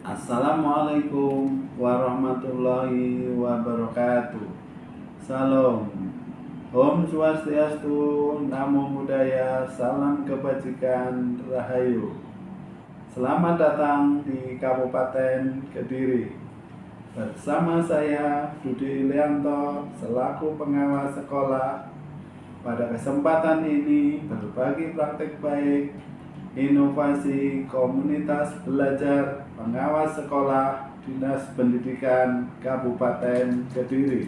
Assalamualaikum warahmatullahi wabarakatuh. Salam. Om Swastiastu, Namo Buddhaya, Salam Kebajikan, Rahayu. Selamat datang di Kabupaten Kediri. Bersama saya Dudi Ilianto selaku pengawas sekolah. Pada kesempatan ini berbagi praktik baik, inovasi komunitas belajar pengawas sekolah Dinas Pendidikan Kabupaten Kediri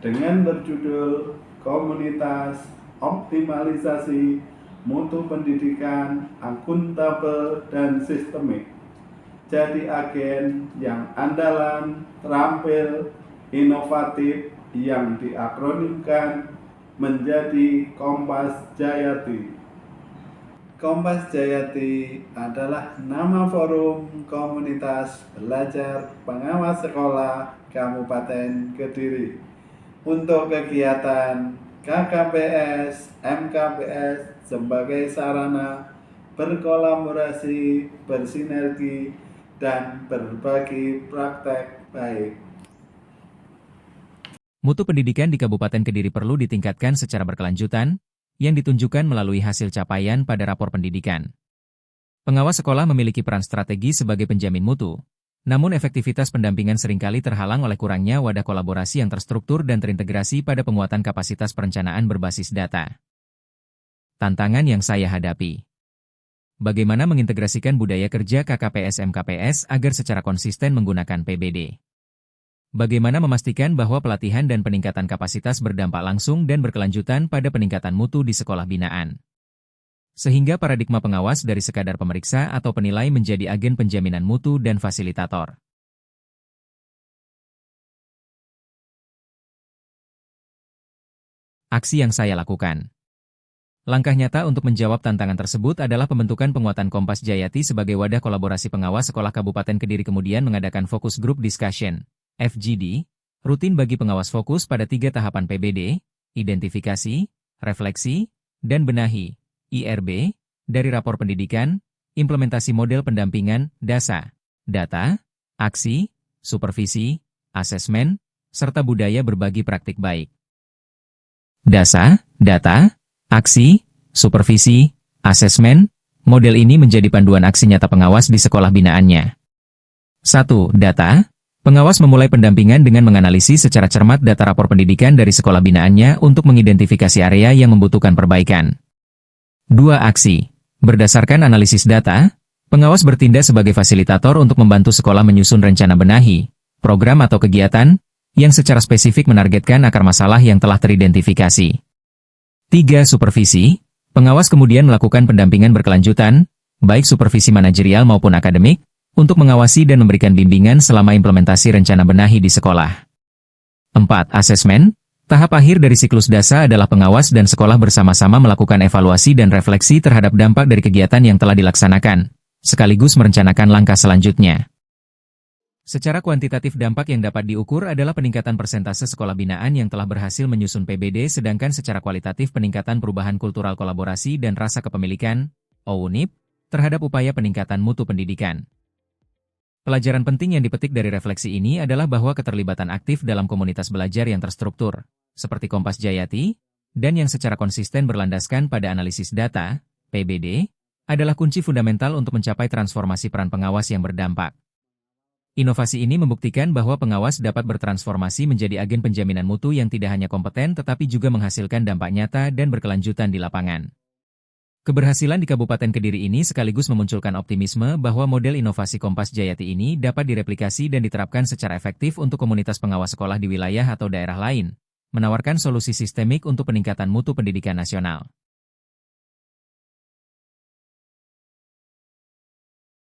dengan berjudul Komunitas Optimalisasi Mutu Pendidikan Akuntabel dan Sistemik. Jadi agen yang andalan, terampil, inovatif yang diakronimkan menjadi Kompas Jayati. Kompas Jayati adalah nama forum komunitas belajar pengawas sekolah Kabupaten Kediri untuk kegiatan KKPS, MKPS sebagai sarana berkolaborasi, bersinergi, dan berbagi praktek baik. Mutu pendidikan di Kabupaten Kediri perlu ditingkatkan secara berkelanjutan, yang ditunjukkan melalui hasil capaian pada rapor pendidikan. Pengawas sekolah memiliki peran strategi sebagai penjamin mutu, namun efektivitas pendampingan seringkali terhalang oleh kurangnya wadah kolaborasi yang terstruktur dan terintegrasi pada penguatan kapasitas perencanaan berbasis data. Tantangan yang saya hadapi. Bagaimana mengintegrasikan budaya kerja KKPS-MKPS agar secara konsisten menggunakan PBD? Bagaimana memastikan bahwa pelatihan dan peningkatan kapasitas berdampak langsung dan berkelanjutan pada peningkatan mutu di sekolah binaan? Sehingga paradigma pengawas dari sekadar pemeriksa atau penilai menjadi agen penjaminan mutu dan fasilitator. Aksi yang saya lakukan. Langkah nyata untuk menjawab tantangan tersebut adalah pembentukan penguatan Kompas Jayati sebagai wadah kolaborasi pengawas sekolah Kabupaten Kediri, kemudian mengadakan Focus Group Discussion, FGD, rutin bagi pengawas fokus pada 3 tahapan PBD, identifikasi, refleksi, dan benahi, IRB, dari rapor pendidikan, implementasi model pendampingan, DASA, data, aksi, supervisi, asesmen, serta budaya berbagi praktik baik. DASA, data, aksi, supervisi, asesmen, model ini menjadi panduan aksi nyata pengawas di sekolah binaannya. 1. Data. Pengawas memulai pendampingan dengan menganalisis secara cermat data rapor pendidikan dari sekolah binaannya untuk mengidentifikasi area yang membutuhkan perbaikan. 2. Aksi. Berdasarkan analisis data, pengawas bertindak sebagai fasilitator untuk membantu sekolah menyusun rencana benahi, program atau kegiatan, yang secara spesifik menargetkan akar masalah yang telah teridentifikasi. 3. Supervisi. Pengawas kemudian melakukan pendampingan berkelanjutan, baik supervisi manajerial maupun akademik, untuk mengawasi dan memberikan bimbingan selama implementasi rencana benahi di sekolah. 4. Asesmen. Tahap akhir dari siklus DASA adalah pengawas dan sekolah bersama-sama melakukan evaluasi dan refleksi terhadap dampak dari kegiatan yang telah dilaksanakan, sekaligus merencanakan langkah selanjutnya. Secara kuantitatif dampak yang dapat diukur adalah peningkatan persentase sekolah binaan yang telah berhasil menyusun PBD, sedangkan secara kualitatif peningkatan perubahan kultural kolaborasi dan rasa kepemilikan, OUNIP, terhadap upaya peningkatan mutu pendidikan. Pelajaran penting yang dipetik dari refleksi ini adalah bahwa keterlibatan aktif dalam komunitas belajar yang terstruktur, seperti Kompas Jayati, dan yang secara konsisten berlandaskan pada analisis data, PBD, adalah kunci fundamental untuk mencapai transformasi peran pengawas yang berdampak. Inovasi ini membuktikan bahwa pengawas dapat bertransformasi menjadi agen penjaminan mutu yang tidak hanya kompeten tetapi juga menghasilkan dampak nyata dan berkelanjutan di lapangan. Keberhasilan di Kabupaten Kediri ini sekaligus memunculkan optimisme bahwa model inovasi Kompas Jayati ini dapat direplikasi dan diterapkan secara efektif untuk komunitas pengawas sekolah di wilayah atau daerah lain, menawarkan solusi sistemik untuk peningkatan mutu pendidikan nasional.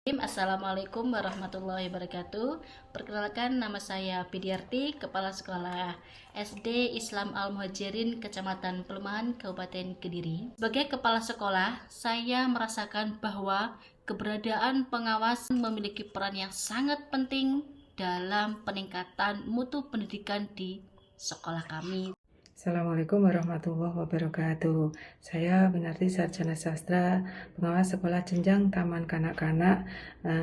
Assalamualaikum warahmatullahi wabarakatuh. Perkenalkan, nama saya Pidiarti, Kepala Sekolah SD Islam Al-Muhajirin, Kecamatan Pelemahan, Kabupaten Kediri. Sebagai kepala sekolah, saya merasakan bahwa keberadaan pengawas memiliki peran yang sangat penting dalam peningkatan mutu pendidikan di sekolah kami. Assalamualaikum warahmatullahi wabarakatuh. Saya Winarti Sarjana Sastra, pengawas sekolah jenjang taman kanak-kanak.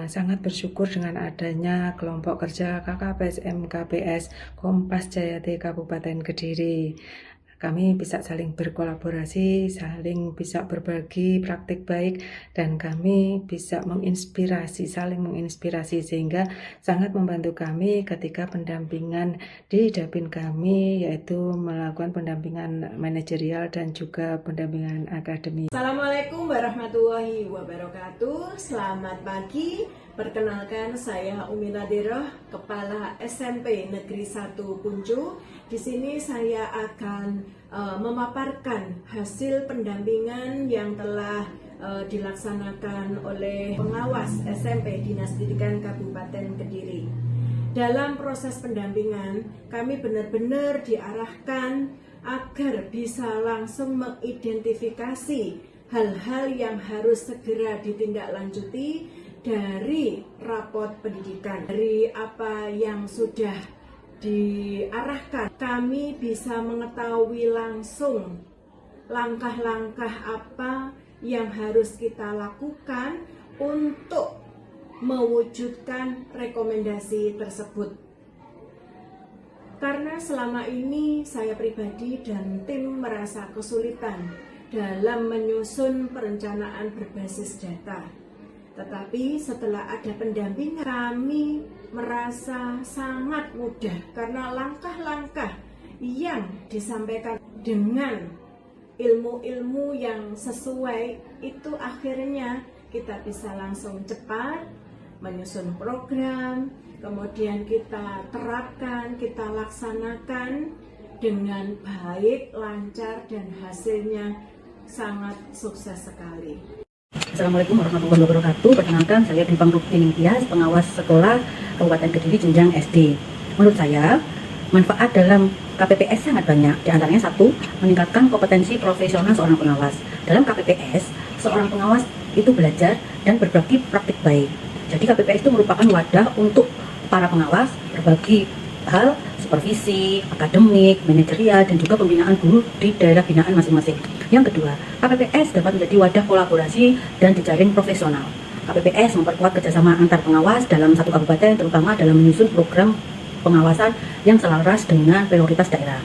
Sangat bersyukur dengan adanya kelompok kerja KKPSM KPS Kompas Jayati Kabupaten Kediri. Kami bisa saling berkolaborasi, saling bisa berbagi praktik baik, dan kami bisa saling menginspirasi sehingga sangat membantu kami ketika pendampingan di Dapin kami, yaitu melakukan pendampingan manajerial dan juga pendampingan akademik. Assalamualaikum warahmatullahi wabarakatuh. Selamat pagi. Perkenalkan, saya Umi Nadiroh, Kepala SMP Negeri 1 Kuncu. Di sini saya akan memaparkan hasil pendampingan yang telah dilaksanakan oleh pengawas SMP Dinas Pendidikan Kabupaten Kediri. Dalam proses pendampingan, kami benar-benar diarahkan agar bisa langsung mengidentifikasi hal-hal yang harus segera ditindaklanjuti dari rapot pendidikan. Dari apa yang sudah diarahkan, kami bisa mengetahui langsung langkah-langkah apa yang harus kita lakukan untuk mewujudkan rekomendasi tersebut. Karena selama ini saya pribadi dan tim merasa kesulitan dalam menyusun perencanaan berbasis data. Tetapi setelah ada pendampingan, kami merasa sangat mudah karena langkah-langkah yang disampaikan dengan ilmu-ilmu yang sesuai itu akhirnya kita bisa langsung cepat menyusun program, kemudian kita terapkan, kita laksanakan dengan baik, lancar, dan hasilnya sangat sukses sekali. Assalamualaikum warahmatullahi wabarakatuh. Perkenalkan, saya Bimpang Rukti Ningtyas, pengawas sekolah Kabupaten Kediri jenjang SD. Menurut saya, manfaat dalam KPPS sangat banyak. Di antaranya satu, meningkatkan kompetensi profesional seorang pengawas. Dalam KPPS, seorang pengawas itu belajar dan berbagi praktik baik. Jadi KPPS itu merupakan wadah untuk para pengawas berbagi hal supervisi, akademik, manajerial, dan juga pembinaan guru di daerah binaan masing-masing. Yang kedua, KPPS dapat menjadi wadah kolaborasi dan jejaring profesional. KPPS memperkuat kerjasama antar pengawas dalam satu kabupaten, terutama dalam menyusun program pengawasan yang selaras dengan prioritas daerah.